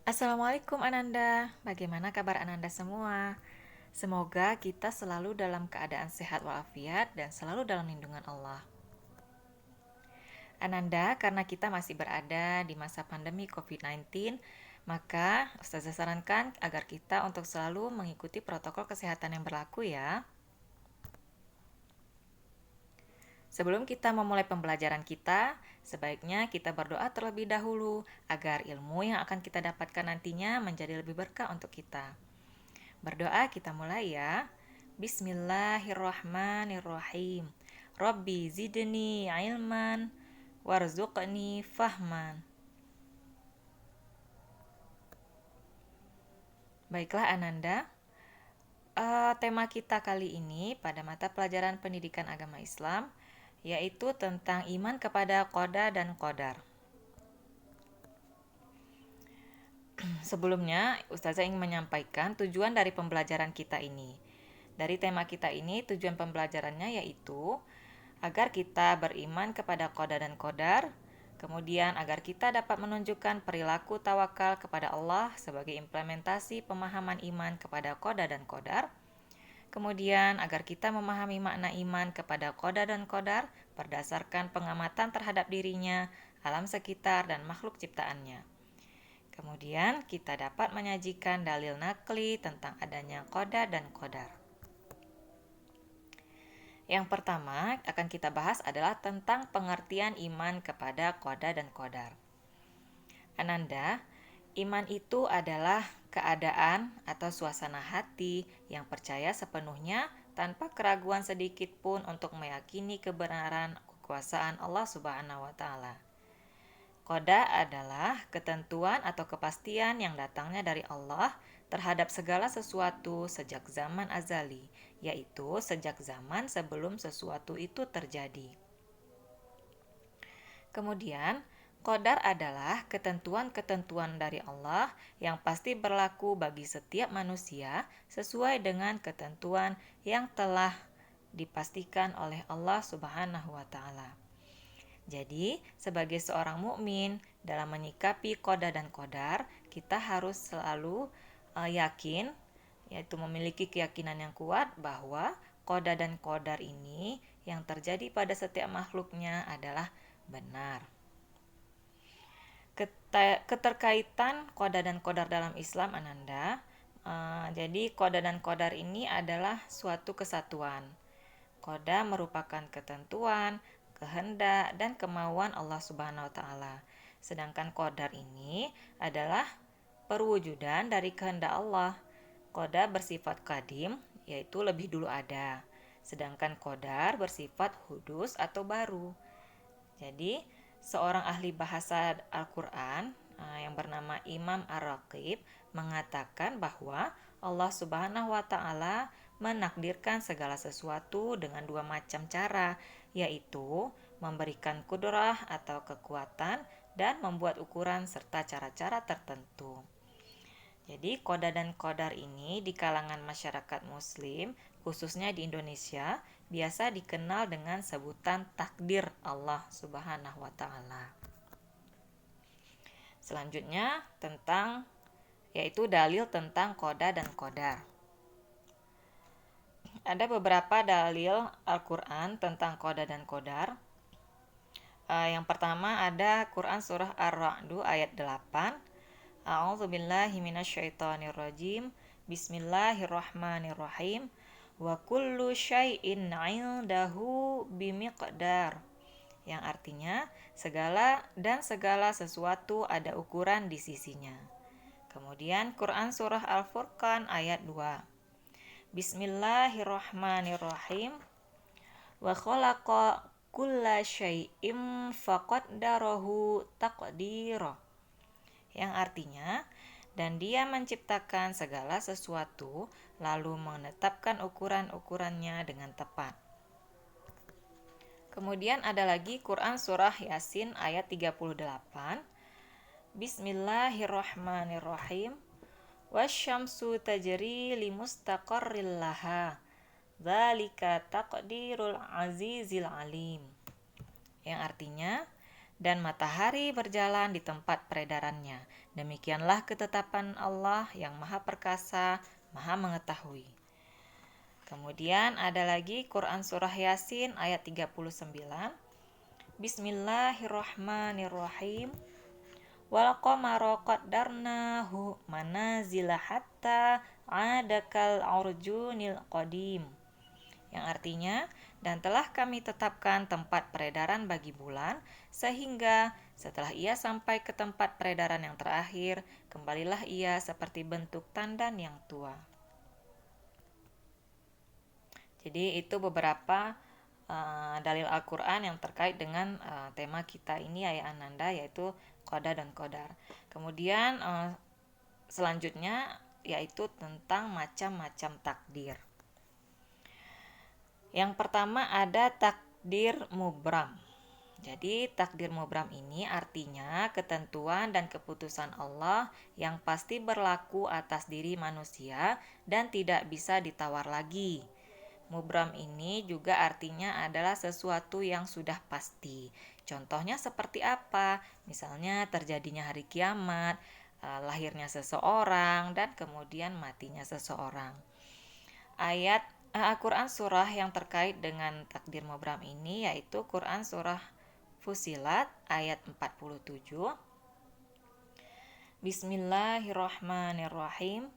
Assalamualaikum Ananda, bagaimana kabar Ananda semua? Semoga kita selalu dalam keadaan sehat walafiat dan selalu dalam lindungan Allah. Ananda, karena kita masih berada di masa pandemi COVID-19, maka Ustazah sarankan agar kita untuk selalu mengikuti protokol kesehatan yang berlaku ya. Sebelum kita memulai pembelajaran kita, sebaiknya kita berdoa terlebih dahulu agar ilmu yang akan kita dapatkan nantinya menjadi lebih berkah untuk kita. Berdoa kita mulai ya. Bismillahirrahmanirrahim. Rabbi zidni ilman warzuqni fahman. Baiklah Ananda, tema kita kali ini pada mata pelajaran pendidikan agama Islam yaitu tentang iman kepada qada dan qadar. Sebelumnya, Ustazah ingin menyampaikan tujuan dari pembelajaran kita ini. Dari tema kita ini, tujuan pembelajarannya yaitu agar kita beriman kepada qada dan qadar, kemudian agar kita dapat menunjukkan perilaku tawakal kepada Allah sebagai implementasi pemahaman iman kepada qada dan qadar, kemudian agar kita memahami makna iman kepada qada dan qadar berdasarkan pengamatan terhadap dirinya, alam sekitar, dan makhluk ciptaannya. Kemudian kita dapat menyajikan dalil nakli tentang adanya qada dan qadar. Yang pertama akan kita bahas adalah tentang pengertian iman kepada qada dan qadar. Ananda, iman itu adalah keadaan atau suasana hati yang percaya sepenuhnya tanpa keraguan sedikit pun untuk meyakini kebenaran kekuasaan Allah Subhanahu wa taala. Qada adalah ketentuan atau kepastian yang datangnya dari Allah terhadap segala sesuatu sejak zaman azali, yaitu sejak zaman sebelum sesuatu itu terjadi. Kemudian, qadar adalah ketentuan-ketentuan dari Allah yang pasti berlaku bagi setiap manusia sesuai dengan ketentuan yang telah dipastikan oleh Allah Subhanahu wa taala. Jadi, sebagai seorang mukmin dalam menyikapi qada dan qadar, kita harus selalu yakin, yaitu memiliki keyakinan yang kuat bahwa qada dan qadar ini yang terjadi pada setiap makhluknya adalah benar. Keterkaitan qada dan qadar dalam Islam, Ananda. Jadi, qada dan qadar ini adalah suatu kesatuan. Qada merupakan ketentuan, kehendak, dan kemauan Allah Subhanahu wa taala. Sedangkan qadar ini adalah perwujudan dari kehendak Allah. Qada bersifat qadim, yaitu lebih dulu ada. Sedangkan qadar bersifat hudus atau baru. Jadi, seorang ahli bahasa Al-Qur'an yang bernama Imam Ar-Raqib mengatakan bahwa Allah Subhanahu wa taala menakdirkan segala sesuatu dengan dua macam cara, yaitu memberikan kudrah atau kekuatan dan membuat ukuran serta cara-cara tertentu. Jadi qada dan qadar ini di kalangan masyarakat muslim, khususnya di Indonesia, biasa dikenal dengan sebutan takdir Allah Subhanahu wa taala. Selanjutnya yaitu dalil tentang qada dan qadar. Ada beberapa dalil Al-Qur'an tentang qada dan qadar. Yang pertama ada Quran surah Ar-Ra'd ayat 8. A'udzubillahi minasyaitonirrajim. Bismillahirrahmanirrahim. Wa kullu syai'in 'indahu bimiqdar. Yang artinya segala sesuatu ada ukuran di sisinya. Kemudian Quran surah Al-Furqan ayat 2. Bismillahirrahmanirrahim. Wa khalaqa kulla syai'im faqaddarahu taqdira. Yang artinya, dan dia menciptakan segala sesuatu lalu menetapkan ukuran-ukurannya dengan tepat. Kemudian ada lagi Quran surah Yasin ayat 38. Bismillahirrahmanirrahim. Wasyamsu tajri limustaqarril laha. Dzalika taqdirul azizil alim. Yang artinya, dan matahari berjalan di tempat peredarannya. Demikianlah ketetapan Allah yang Maha Perkasa, Maha Mengetahui. Kemudian ada lagi Quran Surah Yasin ayat 39. Bismillahirrahmanirrahim. Wal qamara qaddarnahu manazila hatta adakal urjunil qadim. Yang artinya, dan telah kami tetapkan tempat peredaran bagi bulan, sehingga setelah ia sampai ke tempat peredaran yang terakhir, kembalilah ia seperti bentuk tandan yang tua. Jadi itu beberapa dalil Al-Quran yang terkait dengan tema kita ini ya Ananda, yaitu qada dan qadar. Kemudian selanjutnya yaitu tentang macam-macam takdir. Yang pertama ada takdir mubram. Jadi takdir mubram ini artinya ketentuan dan keputusan Allah yang pasti berlaku atas diri manusia dan tidak bisa ditawar lagi. Mubram ini juga artinya adalah sesuatu yang sudah pasti. Contohnya seperti apa? Misalnya terjadinya hari kiamat, lahirnya seseorang, dan kemudian matinya seseorang. Ayat Al-Quran surah yang terkait dengan takdir mubram ini yaitu Quran surah Fusilat ayat 47. Bismillahirrahmanirrahim.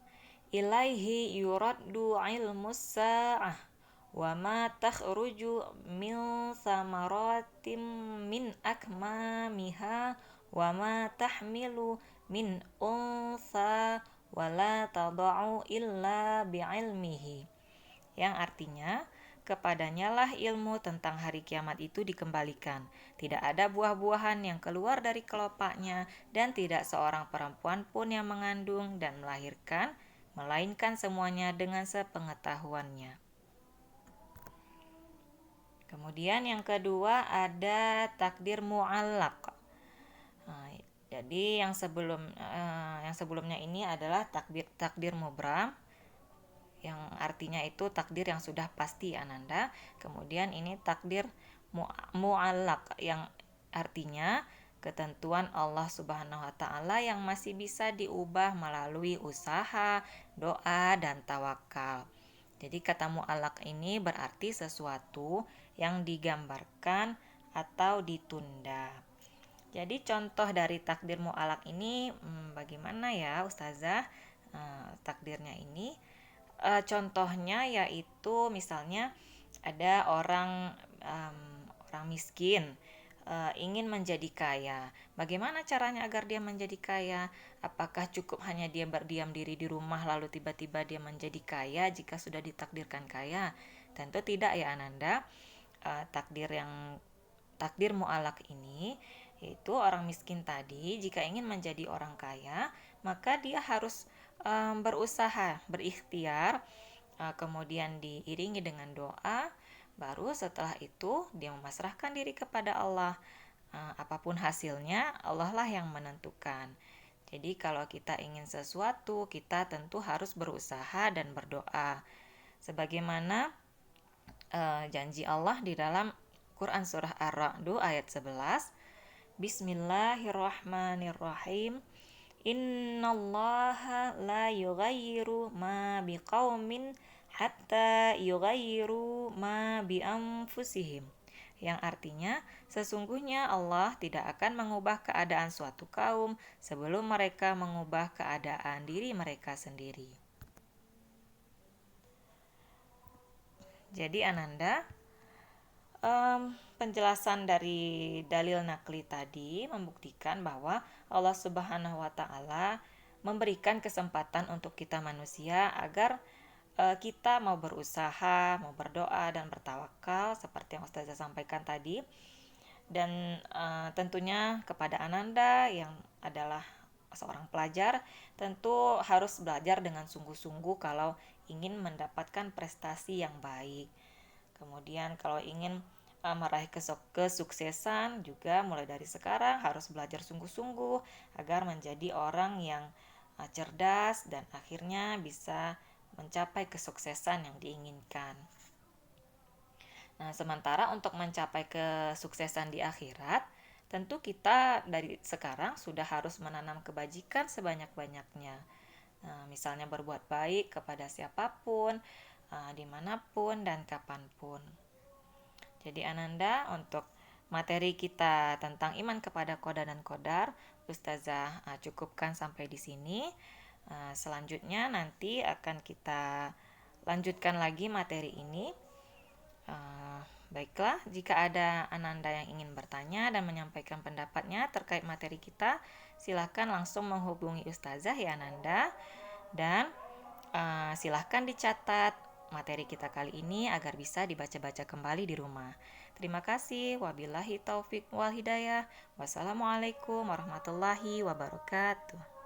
Ilaihi yuraddu ilmus sa'ah wa ma takhruju min samaratim min akmamiha wa ma tahmilu min unsa wa la tada'u illa bi'ilmihi. Yang artinya, kepadanya lah ilmu tentang hari kiamat itu dikembalikan. Tidak ada buah-buahan yang keluar dari kelopaknya dan tidak seorang perempuan pun yang mengandung dan melahirkan, melainkan semuanya dengan sepengetahuannya. Kemudian yang kedua ada takdir mu'allaq. Jadi yang sebelumnya ini adalah takdir mubram, yang artinya itu takdir yang sudah pasti Ananda. Kemudian ini takdir mu'allaq yang artinya ketentuan Allah Subhanahu wa taala yang masih bisa diubah melalui usaha, doa, dan tawakal. Jadi kata mu'allaq ini berarti sesuatu yang digambarkan atau ditunda. Jadi contoh dari takdir mu'allaq ini bagaimana ya Ustazah takdirnya ini? Contohnya yaitu misalnya ada orang miskin ingin menjadi kaya. Bagaimana caranya agar dia menjadi kaya? Apakah cukup hanya dia berdiam diri di rumah lalu tiba-tiba dia menjadi kaya jika sudah ditakdirkan kaya? Tentu tidak ya Ananda. Takdir mu'allaq ini yaitu orang miskin tadi jika ingin menjadi orang kaya maka dia harus berusaha, berikhtiar, kemudian diiringi dengan doa, baru setelah itu dia memasrahkan diri kepada Allah. Apapun hasilnya, Allah lah yang menentukan. Jadi kalau kita ingin sesuatu, kita tentu harus berusaha dan berdoa. Sebagaimana janji Allah di dalam Quran Surah Ar-Ra'd ayat 11. Bismillahirrahmanirrahim. Innallaha la yughayyiru ma biqaumin hatta yughayyiru ma bi anfusihim. Yang artinya, sesungguhnya Allah tidak akan mengubah keadaan suatu kaum sebelum mereka mengubah keadaan diri mereka sendiri. Jadi Ananda, penjelasan dari dalil nakli tadi membuktikan bahwa Allah Subhanahu wa taala memberikan kesempatan untuk kita manusia agar kita mau berusaha, mau berdoa dan bertawakal seperti yang Ustazah sampaikan tadi. Dan tentunya kepada Ananda yang adalah seorang pelajar tentu harus belajar dengan sungguh-sungguh kalau ingin mendapatkan prestasi yang baik. Kemudian kalau ingin meraih kesuksesan juga mulai dari sekarang harus belajar sungguh-sungguh agar menjadi orang yang cerdas dan akhirnya bisa mencapai kesuksesan yang diinginkan. Nah, sementara untuk mencapai kesuksesan di akhirat, tentu kita dari sekarang sudah harus menanam kebajikan sebanyak-banyaknya. Misalnya berbuat baik kepada siapapun, dimanapun dan kapanpun. Jadi Ananda, untuk materi kita tentang iman kepada Qada dan Qadar, Ustazah cukupkan sampai di sini. Selanjutnya nanti akan kita lanjutkan lagi materi ini. Baiklah, jika ada Ananda yang ingin bertanya dan menyampaikan pendapatnya terkait materi kita, silahkan langsung menghubungi Ustazah ya Ananda. Dan silahkan dicatat materi kita kali ini agar bisa dibaca-baca kembali di rumah. Terima kasih. Wabillahi taufik wal hidayah. Wassalamualaikum warahmatullahi wabarakatuh.